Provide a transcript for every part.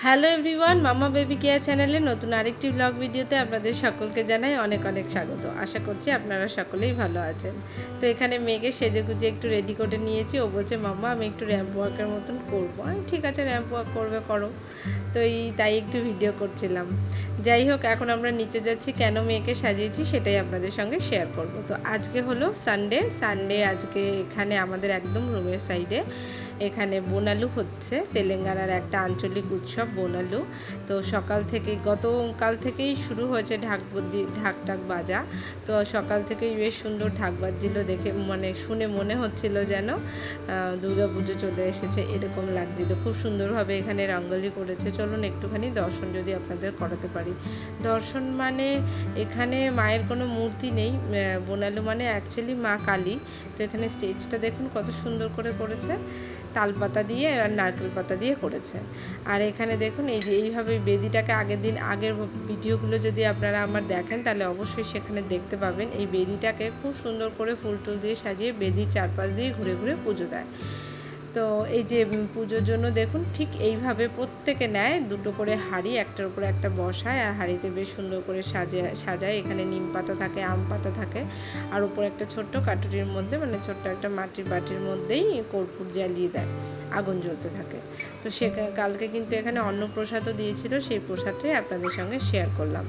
Hello everyone, মামা baby care চ্যানেলে নতুন আরেকটি ব্লগ ভিডিওতে আপনাদের সকলকে জানাই অনেক অনেক স্বাগত। আশা করছি আপনারা সকলেই ভালো আছেন। তো এখানে মেয়েকে সেজেগুজে একটু রেডি করে নিয়েছি। ও বলছে মাম্মা আমি একটু র্যাম্প ওয়াকের মতন করবো। আমি ঠিক আছে, র্যাম্প ওয়াক করবে করো। তো তাই একটু ভিডিও করছিলাম। যাই হোক, এখন আমরা নিচে যাচ্ছি। কেন মেয়েকে সাজিয়েছি সেটাই আপনাদের সঙ্গে শেয়ার করব। তো আজকে হলো সানডে আজকে এখানে আমাদের একদম রুমের সাইডে এখানে বোনালু হচ্ছে, তেলেঙ্গানার একটা আঞ্চলিক উৎসব বোনালু। তো সকাল থেকে গতকাল থেকেই শুরু হয়েছে ঢাক বাজা। তো সকাল থেকেই বেশ সুন্দর ঢাক বাজছিল, দেখে মানে শুনে মনে হচ্ছিল যেন দুর্গা পুজো চলে এসেছে, এরকম লাগছিল। খুব সুন্দরভাবে এখানে রঙ্গোলি করেছে। চলুন একটুখানি দর্শন যদি আপনাদের করাতে পারি। দর্শন মানে এখানে মায়ের কোনো মূর্তি নেই, বোনালু মানে অ্যাকচুয়ালি মা কালী। তো এখানে স্টেজটা দেখুন কত সুন্দর করে করেছে, তালপাতা দিয়ে আর নারকেল পাতা দিয়ে করেছে। আর এখানে দেখুন এই যে এইভাবে বেদিটাকে আগের ভিডিওগুলো যদি আপনারা আমার দেখেন তাহলে অবশ্যই সেখানে দেখতে পাবেন এই বেদিটাকে খুব সুন্দর করে ফুল টুল দিয়ে সাজিয়ে বেদির চারপাশ দিয়ে ঘুরে ঘুরে পুজো দেয়। তো এই যে পুজোর জন্য দেখুন ঠিক এইভাবে প্রত্যেকে নেয় দুটো করে হাঁড়ি, একটার উপরে একটা বসায় আর হাঁড়িতে বেশ সুন্দর করে সাজায়। এখানে নিম পাতা থাকে, আম পাতা থাকে, আর উপরে একটা ছোট্ট কাটুরির মধ্যে মানে ছোট্ট একটা মাটির বাটির মধ্যেই কর্পূর জ্বালিয়ে দেয়, আগুন জ্বলতে থাকে। তো কালকে কিন্তু এখানে অন্নপ্রসাদও দিয়েছিল, সেই প্রসাদটাই আপনাদের সঙ্গে শেয়ার করলাম।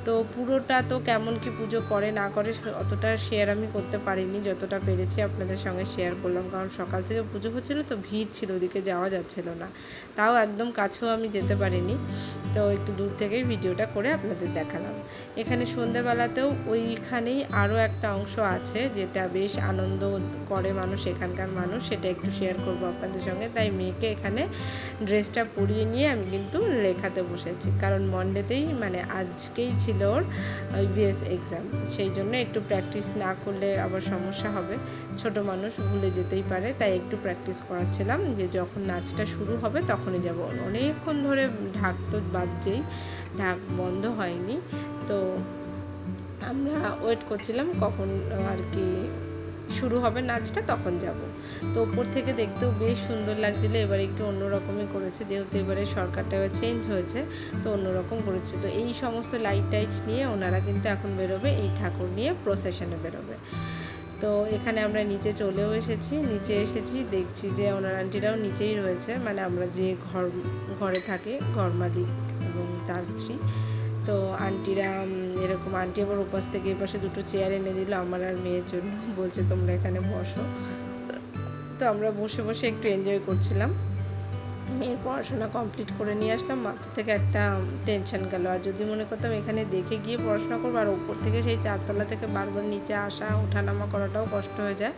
তো পুরোটা তো কেমন কি পুজো করে না করে অতটা শেয়ার আমি করতে পারিনি, যতটা পেরেছি আপনাদের সঙ্গে শেয়ার করলাম। কারণ সকাল থেকে পুজো হচ্ছিল তো ভিড় ছিল, ওদিকে যাওয়া যাচ্ছিল না, তাও একদম কাছেও আমি যেতে পারিনি। তো একটু দূর থেকেই ভিডিওটা করে আপনাদের দেখালাম। এখানে সন্ধ্যাবেলাতেও ওইখানেই আরও একটা অংশ আছে যেটা বেশ আনন্দ করে মানুষ, এখানকার মানুষ, সেটা একটু শেয়ার করবো আপনাদের সঙ্গে। তাই মেয়েকে এখানে ড্রেসটা পরিয়ে নিয়ে আমি কিন্তু লেখাতে বসেছি, কারণ মন্ডেতেই মানে আজকেই ছিল ওর ইভিএস এক্সাম। সেই জন্য একটু প্র্যাকটিস না করলে আবার সমস্যা হবে, ছোট মানুষ ভুলে যেতেই পারে, তাই একটু প্র্যাকটিস করাচ্ছিলাম যে যখন নাচটা শুরু হবে তখনই যাব। অনেকক্ষণ ধরে ঢাক তো বাজছেই, ঢাক বন্ধ হয়নি। তো আমরা ওয়েট করছিলাম কখন আর কি শুরু হবে নাচটা, তখন যাব। তো ওপর থেকে দেখতেও বেশ সুন্দর লাগছিলো। এবারে একটু অন্যরকমই করেছে, যেহেতু এবারে সরকারটা এবার চেঞ্জ হয়েছে, তো অন্যরকম করেছে। তো এই সমস্ত লাইট টাইট নিয়ে ওনারা কিন্তু এখন বেরোবে, এই ঠাকুর নিয়ে প্রসেশনে বেরোবে। তো এখানে আমরা নিচে চলেও নিচে এসেছি, দেখছি যে ওনার আন্টিরাও নিচেই রয়েছে, মানে আমরা যে ঘরে থাকি ঘর মালিক এবং তার স্ত্রী। তো আন্টিরা এরকম, আন্টি আবার ওপাশ থেকে এপাশে দুটো চেয়ার এনে দিল আমার আর মেয়ের জন্য, বলছে তোমরা এখানে বসো। তো আমরা বসে বসে একটু এনজয় করছিলাম। মেয়ের পড়াশোনা কমপ্লিট করে নিয়ে আসলাম, মাথা থেকে একটা টেনশন গেল। আর যদি মনে করতাম এখানে দেখে গিয়ে পড়াশোনা করবো, আর ওপর থেকে সেই 4তলা থেকে বারবার নিচে আসা ওঠানামা করাটাও কষ্ট হয়ে যায়,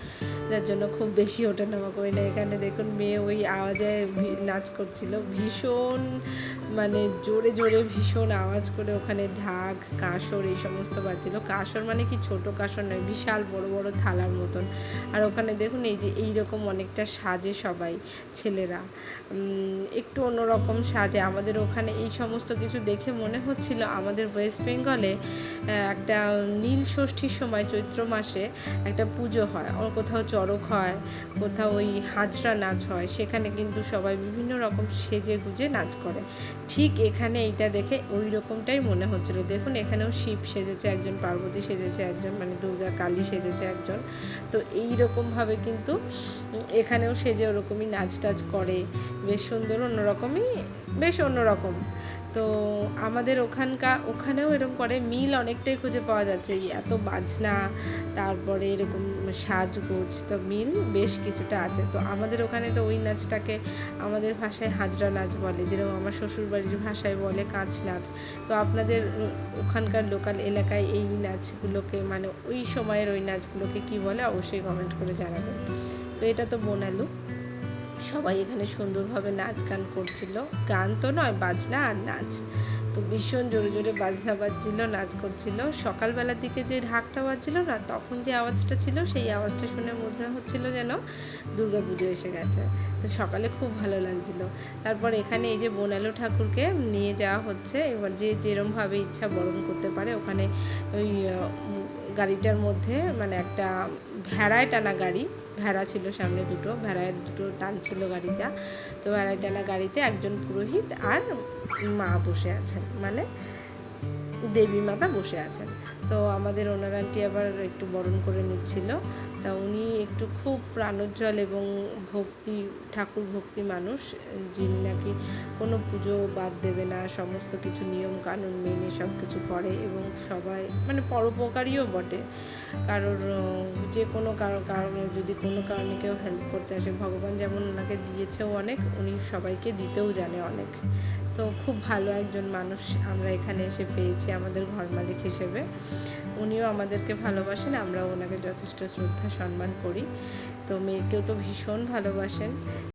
যার জন্য খুব বেশি ওঠানামা করি না। এখানে দেখুন মেয়ে ওই আওয়াজে নাচ করছিল, ভীষণ মানে জোরে জোরে ভীষণ আওয়াজ করে। ওখানে ঢাক, কাঁসর এই সমস্ত বাজছিল। কাঁসর মানে কি ছোট কাঁসর নয়, বিশাল বড় বড় থালার মতন। আর ওখানে দেখুন এই যে এইরকম অনেকটা সাজে সবাই, ছেলেরা একটু অন্যরকম সাজে। আমাদের ওখানে এই সমস্ত কিছু দেখে মনে হচ্ছিল আমাদের ওয়েস্ট বেঙ্গলে একটা নীল ষষ্ঠীর সময় চৈত্র মাসে একটা পুজো হয়, কোথাও চড়ক হয়, কোথাও ওই হাজরা নাচ হয়, সেখানে কিন্তু সবাই বিভিন্ন রকম সেজে গুজে নাচ করে। ঠিক এখানে এইটা দেখে ওই রকমটাই মনে হচ্ছিল। দেখুন এখানেও শিব সেজেছে একজন, পার্বতী সেজেছে একজন, মানে দুর্গা কালী সেজেছে একজন। তো এই রকমভাবে কিন্তু এখানেও সেজে ওরকমই নাচ টাচ করে, বেশ সুন্দর, অন্যরকমই, বেশ অন্যরকম। তো আমাদের ওখানেও এরকম করে, মিল অনেকটাই খুঁজে পাওয়া যাচ্ছে। এত বাজনা, তারপরে এরকম সাজগোজ, তো মিল বেশ কিছুটা আছে। তো আমাদের ওখানে তো ওই নাচটাকে আমাদের ভাষায় হাজরা নাচ বলে, যেরকম আমার শ্বশুরবাড়ির ভাষায় বলে কাঁচ নাচ। তো আপনাদের ওখানকার লোকাল এলাকায় এই নাচগুলোকে মানে ওই সময়ের ওই নাচগুলোকে কী বলে অবশ্যই কমেন্ট করে জানাবেন। তো এটা তো বোনালু, সবাই এখানে সুন্দরভাবে নাচ গান করছিল, গান তো নয় বাজনা আর নাচ। তো ভীষণ জোরে জোরে বাজনা বাজছিল, নাচ করছিল। সকালবেলার দিকে যে ঢাকটা বাজছিল না, তখন যে আওয়াজটা ছিল সেই আওয়াজটা শুনে মনে হচ্ছিল যেন দুর্গা পুজো এসে গেছে। তো সকালে খুব ভালো লাগছিল। তারপর এখানে এই যে বোনালু ঠাকুরকে নিয়ে যাওয়া হচ্ছে, এবার যে যেরমভাবে ইচ্ছা বরণ করতে পারে। ওখানে ওই গাড়িটার মধ্যে মানে একটা ভেড়ায় টানা গাড়ি, ভেড়া ছিল সামনে দুটো, ভেড়ার দুটো টানছিল গাড়িটা। তো ভেড়ায় টানা গাড়িতে একজন পুরোহিত আর মা বসে আছেন, মানে দেবী মাতা বসে আছেন। তো আমাদের ওনার আন্টি আবার একটু বরণ করে নিচ্ছিল। তা উনি একটু খুব প্রাণোজ্জ্বল এবং ঠাকুর ভক্তি মানুষ, যিনি নাকি কোনো পুজো বাদ দেবে না, সমস্ত কিছু নিয়ম কানুন মেনে সব কিছু করে এবং সবাই মানে পরোপকারীও বটে। কারোর যে কোনো কারণে যদি কোনো কারণে কেউ হেল্প করতে আসে, ভগবান যেমন ওনাকে দিয়েছেও অনেক, উনি সবাইকে দিতেও জানে অনেক। তো খুব ভালো একজন মানুষ আমরা এখানে এসে পেয়েছি আমাদের ঘর মালিক হিসেবে। উনিও আমাদেরকে ভালোবাসেন, আমরাও ওনাকে যথেষ্ট শ্রদ্ধা সম্মান করি। তো মেয়েকেও তো ভীষণ ভালোবাসেন।